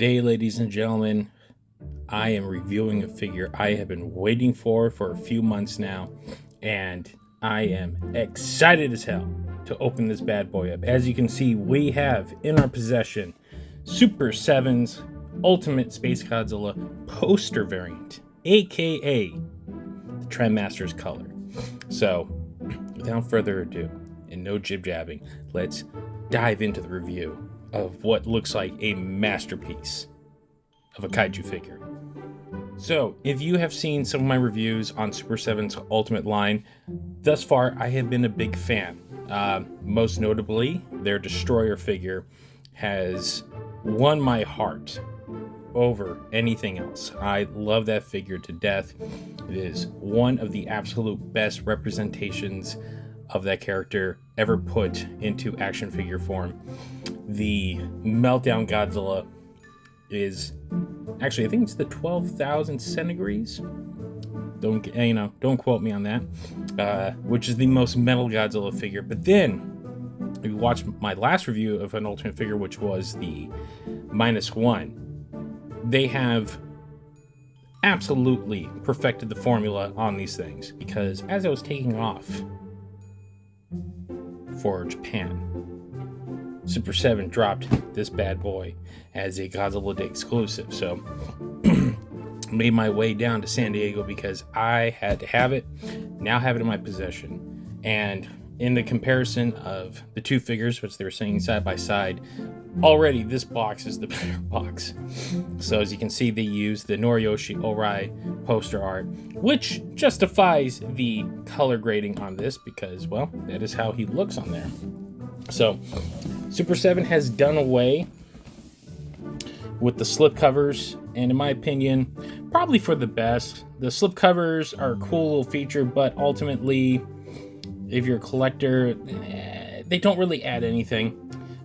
Today, ladies and gentlemen, I am reviewing a figure I have been waiting for a few months now, and I am excited as hell to open this bad boy up. As you can see, we have in our possession Super 7's Ultimate SpaceGodzilla poster variant, aka the Trendmasters color. So, without further ado, and no jib-jabbing, let's dive into the review of what looks like a masterpiece of a kaiju figure. So, if you have seen some of my reviews on Super 7's Ultimate line, thus far I have been a big fan. Most notably, their Destroyer figure has won my heart over anything else. I love that figure to death. It is one of the absolute best representations of that character ever put into action figure form. The Meltdown Godzilla is actually, I think it's the 12,000 centigrades. Don't quote me on that. Which is the most metal Godzilla figure. But then, if you watch my last review of an Ultimate figure, which was the -1, they have absolutely perfected the formula on these things. Because as I was taking off for Japan, Super 7 dropped this bad boy as a Godzilla Day exclusive. So made my way down to San Diego because I had to have it. Now have it in my possession. And in the comparison of the two figures, which they were saying side by side, already this box is the better box. So as you can see, they use the Noriyoshi Orai poster art, which justifies the color grading on this because, well, that is how he looks on there. So Super 7 has done away with the slip covers, and in my opinion, probably for the best. The slip covers are a cool little feature, but ultimately, if you're a collector, they don't really add anything.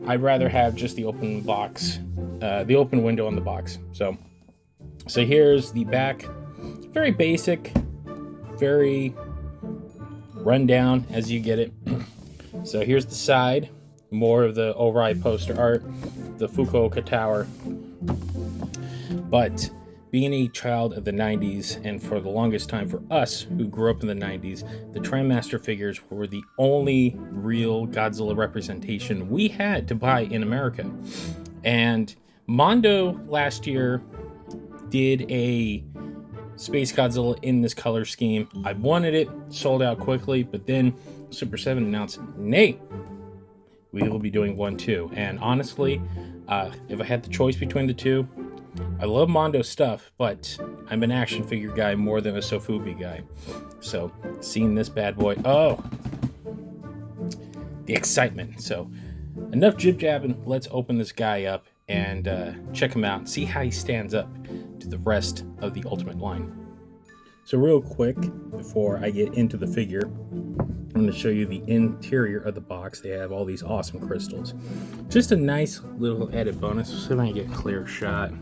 I'd rather have just the open box, the open window on the box. So here's the back. Very basic, very rundown as you get it. So here's the side, more of the Orai poster art, the Fukuoka Tower. But being a child of the 90s, and for the longest time for us who grew up in the 90s, the Trendmaster figures were the only real Godzilla representation we had to buy in America. And Mondo last year did a Space Godzilla in this color scheme. I wanted it, sold out quickly, but then Super 7 announced, "Nay, we will be doing one too." And honestly, if I had the choice between the two, I love Mondo stuff, but I'm an action figure guy more than a Sofubi guy. So seeing this bad boy, oh, the excitement. So enough jib-jabbing, let's open this guy up and check him out, see how he stands up to the rest of the Ultimate line. So real quick, before I get into the figure, I'm going to show you the interior of the box. They have all these awesome crystals. Just a nice little added bonus. See if I can get a clear shot.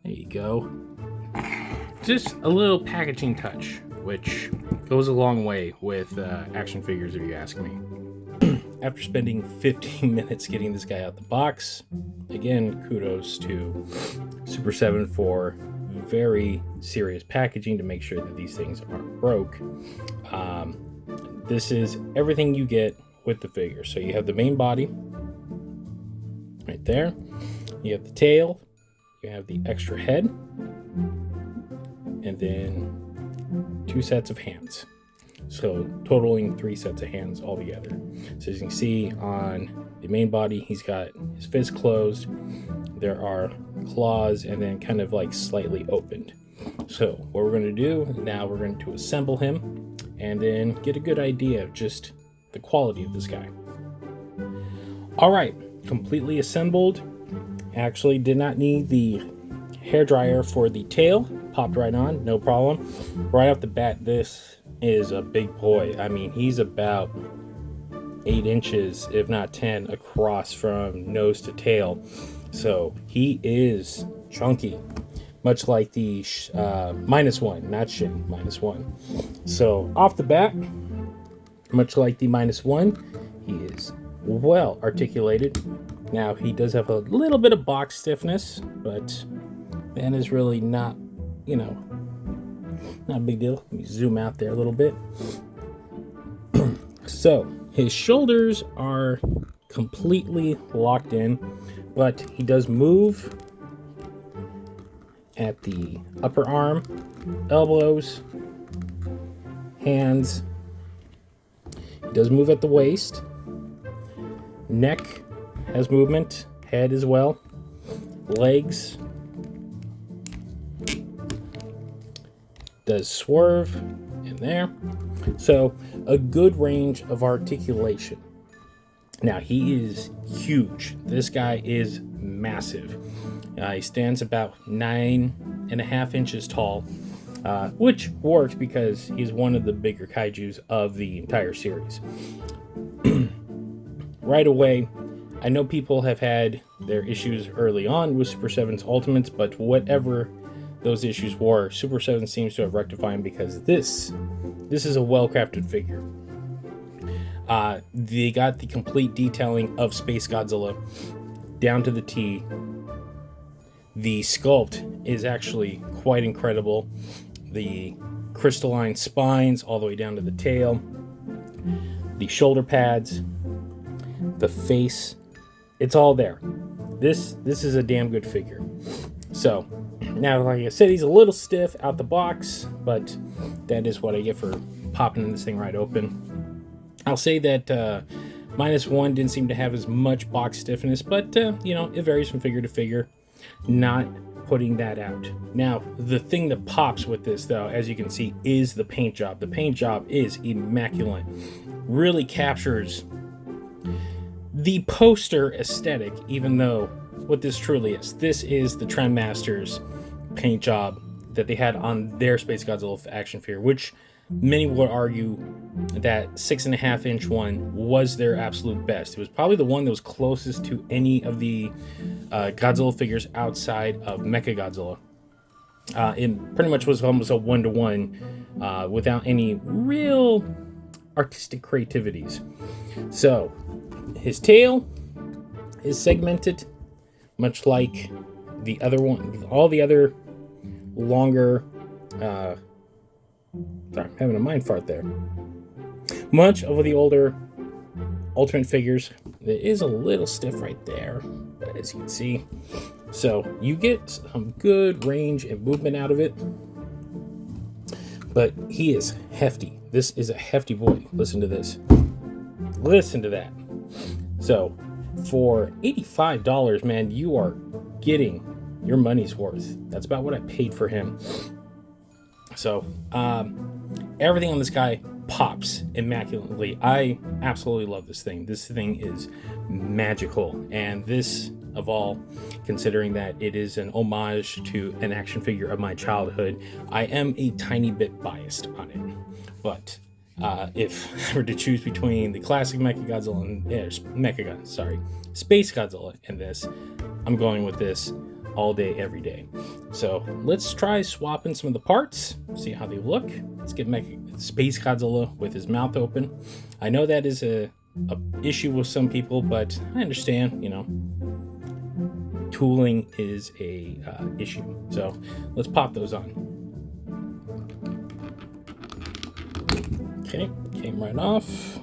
There you go. Just a little packaging touch, which goes a long way with action figures, if you ask me. After spending 15 minutes getting this guy out the box, again, kudos to Super 7 for very serious packaging to make sure that these things aren't broke. This is everything you get with the figure. So you have the main body right there. You have the tail. You have the extra head. And then 2 sets of hands. So totaling 3 sets of hands altogether. So as you can see on the main body, he's got his fist closed. There are claws and then kind of like slightly opened. So what we're going to do now, we're going to assemble him and then get a good idea of just the quality of this guy. All right, completely assembled. Actually did not need the hairdryer for the tail. Popped right on, no problem. Right off the bat, this is a big boy. I mean, he's about 8 inches, if not 10, across from nose to tail. So he is chunky, much like the -1, not Shin, -1. So off the bat, much like the -1, he is well articulated, Now, he does have a little bit of box stiffness, but that is really not, not a big deal. Let me zoom out there a little bit. So, his shoulders are completely locked in, but he does move at the upper arm, elbows, hands. He does move at the waist. Neck has movement, head as well, legs. Does swerve in there. So a good range of articulation. Now he is huge. This guy is massive. He stands about 9.5 inches tall, which works because he's one of the bigger kaijus of the entire series. Right away, I know people have had their issues early on with Super 7's Ultimates, but whatever those issues were, Super 7 seems to have rectified them, because this is a well-crafted figure. They got the complete detailing of SpaceGodzilla down to the T. The sculpt is actually quite incredible. The crystalline spines all the way down to the tail, the shoulder pads, the face, it's all there. This is a damn good figure. So now, like I said, he's a little stiff out the box, but that is what I get for popping this thing right open. I'll say that -1 didn't seem to have as much box stiffness, but it varies from figure to figure. Not putting that out. Now, the thing that pops with this, though, as you can see, is the paint job. The paint job is immaculate. Really captures the poster aesthetic, even though what this truly is. This is the Trendmasters paint job that they had on their SpaceGodzilla action figure, which many would argue that 6.5 inch one was their absolute best. It was probably the one that was closest to any of the Godzilla figures outside of Mechagodzilla. It pretty much was almost a 1-to-1 without any real artistic creativities. So his tail is segmented, much like the other one, all the other longer. Sorry, I'm having a mind fart there. Much of the older Ultimate figures, it is a little stiff right there, as you can see. So you get some good range and movement out of it. But he is hefty. This is a hefty boy. Listen to this. Listen to that. So for $85, man, you are getting your money's worth. That's about what I paid for him. So everything on this guy pops immaculately. I absolutely love this thing. This thing is magical. And this, of all, considering that it is an homage to an action figure of my childhood, I am a tiny bit biased on it. But if I were to choose between the classic Mechagodzilla and SpaceGodzilla and this, I'm going with this all day, every day. So let's try swapping some of the parts, see how they look. Let's get SpaceGodzilla with his mouth open. I know that is a issue with some people, but I understand, tooling is a issue. So let's pop those on. Okay, came right off.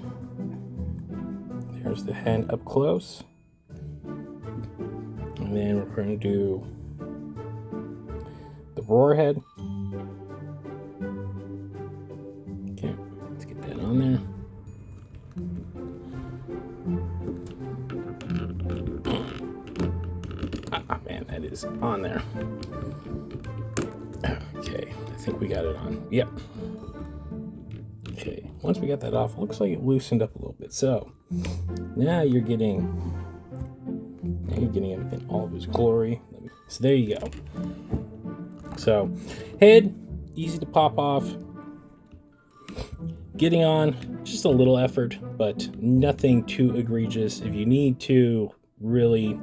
There's the hand up close. And then we're going to do the roar head. Okay, let's get that on there. Man, that is on there. Okay, I think we got it on. Yep. Okay, once we got that off, it looks like it loosened up a little bit. So now you're getting everything, all of his glory. So there you go. So head, easy to pop off. Getting on, just a little effort, but nothing too egregious. If you need to really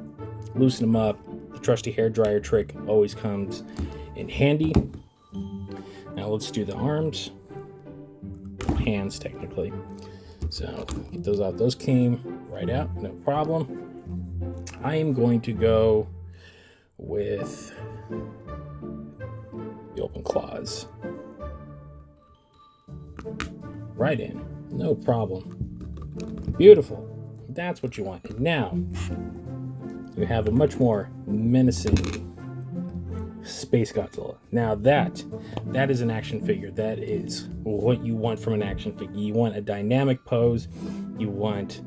loosen them up, the trusty hair dryer trick always comes in handy. Now let's do the arms, hands technically. So get those out. Those came right out, no problem. I am going to go with the open claws. Right in. No problem. Beautiful. That's what you want. And now you have a much more menacing SpaceGodzilla. Now that is an action figure. That is what you want from an action figure. You want a dynamic pose. You want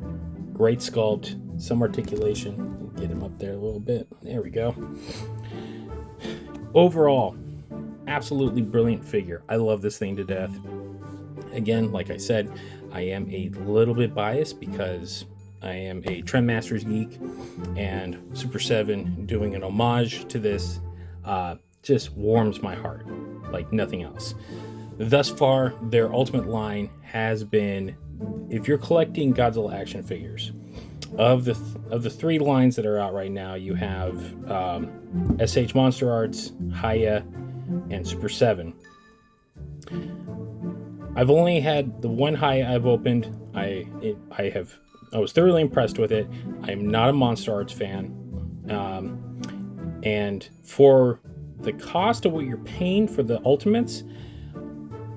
great sculpt, some articulation. Get him up there a little bit. There we go. Overall, absolutely brilliant figure. I love this thing to death. Again, like I said, I am a little bit biased because I am a Trendmasters geek, and Super 7 doing an homage to this just warms my heart like nothing else. Thus far, their ultimate line has been, if you're collecting Godzilla action figures, of the three lines that are out right now, you have SH Monster Arts, Haya, and Super 7. I've only had the one Haya I've opened. I was thoroughly impressed with it. I'm not a Monster Arts fan. And for the cost of what you're paying for the Ultimates,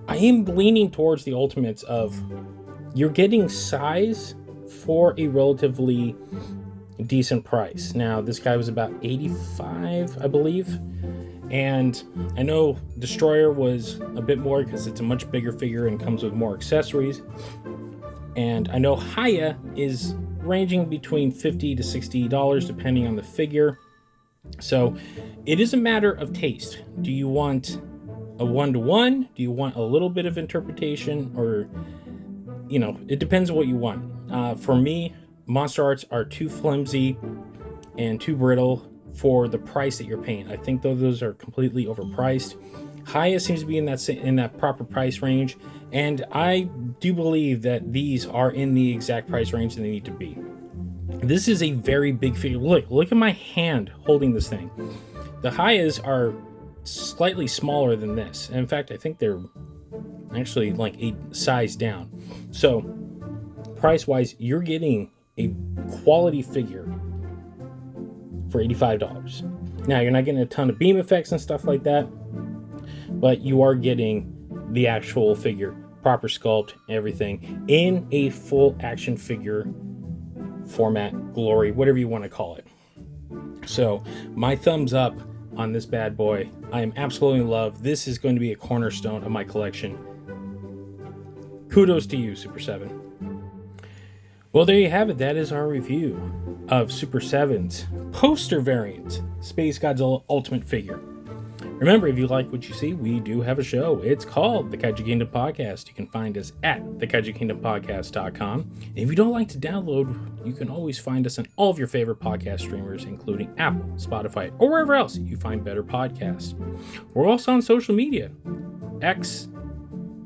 I am leaning towards the Ultimates of you're getting size for a relatively decent price. Now, this guy was about $85, I believe. And I know Destroyer was a bit more because it's a much bigger figure and comes with more accessories. And I know Haya is ranging between $50 to $60 depending on the figure. So it is a matter of taste. Do you want a one-to-one? Do you want a little bit of interpretation? Or, you know, it depends on what you want. For me, Monster Arts are too flimsy and too brittle for the price that you're paying. I think those are completely overpriced. Haya seems to be in that proper price range, and I do believe that these are in the exact price range that they need to be. This is a very big figure. Look at my hand holding this thing. The Hayas are slightly smaller than this. And in fact, I think they're actually like a size down. So price-wise, you're getting a quality figure for $85. Now, you're not getting a ton of beam effects and stuff like that, but you are getting the actual figure, proper sculpt, everything in a full action figure format, glory, whatever you want to call it. So my thumbs up on this bad boy. I am absolutely in love. This is going to be a cornerstone of my collection. Kudos to you, Super 7. Well, there you have it. That is our review of Super 7's poster variant SpaceGodzilla Ultimate figure. Remember, if you like what you see, we do have a show. It's called the Kaiju Kingdom Podcast. You can find us at thekaijukingdompodcast.com. And if you don't like to download, you can always find us on all of your favorite podcast streamers, including Apple, Spotify, or wherever else you find better podcasts. We're also on social media. X,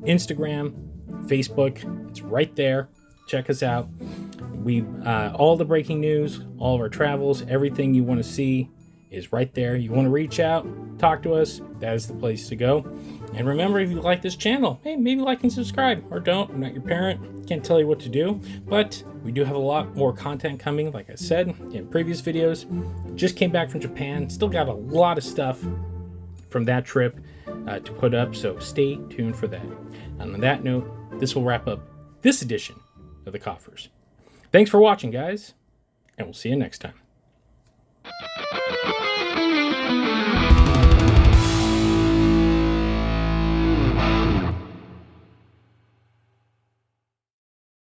Instagram, Facebook. It's right there. Check us out. We all the breaking news, all of our travels, everything you want to see is right there. You want to reach out, talk to us, that is the place to go. And remember, if you like this channel, hey, maybe like and subscribe, or don't. I'm not your parent, can't tell you what to do, but we do have a lot more content coming, like I said in previous videos. Just came back from Japan, still got a lot of stuff from that trip to put up, so stay tuned for that. And on that note, this will wrap up this edition of the Koffers. Thanks for watching, guys, and we'll see you next time.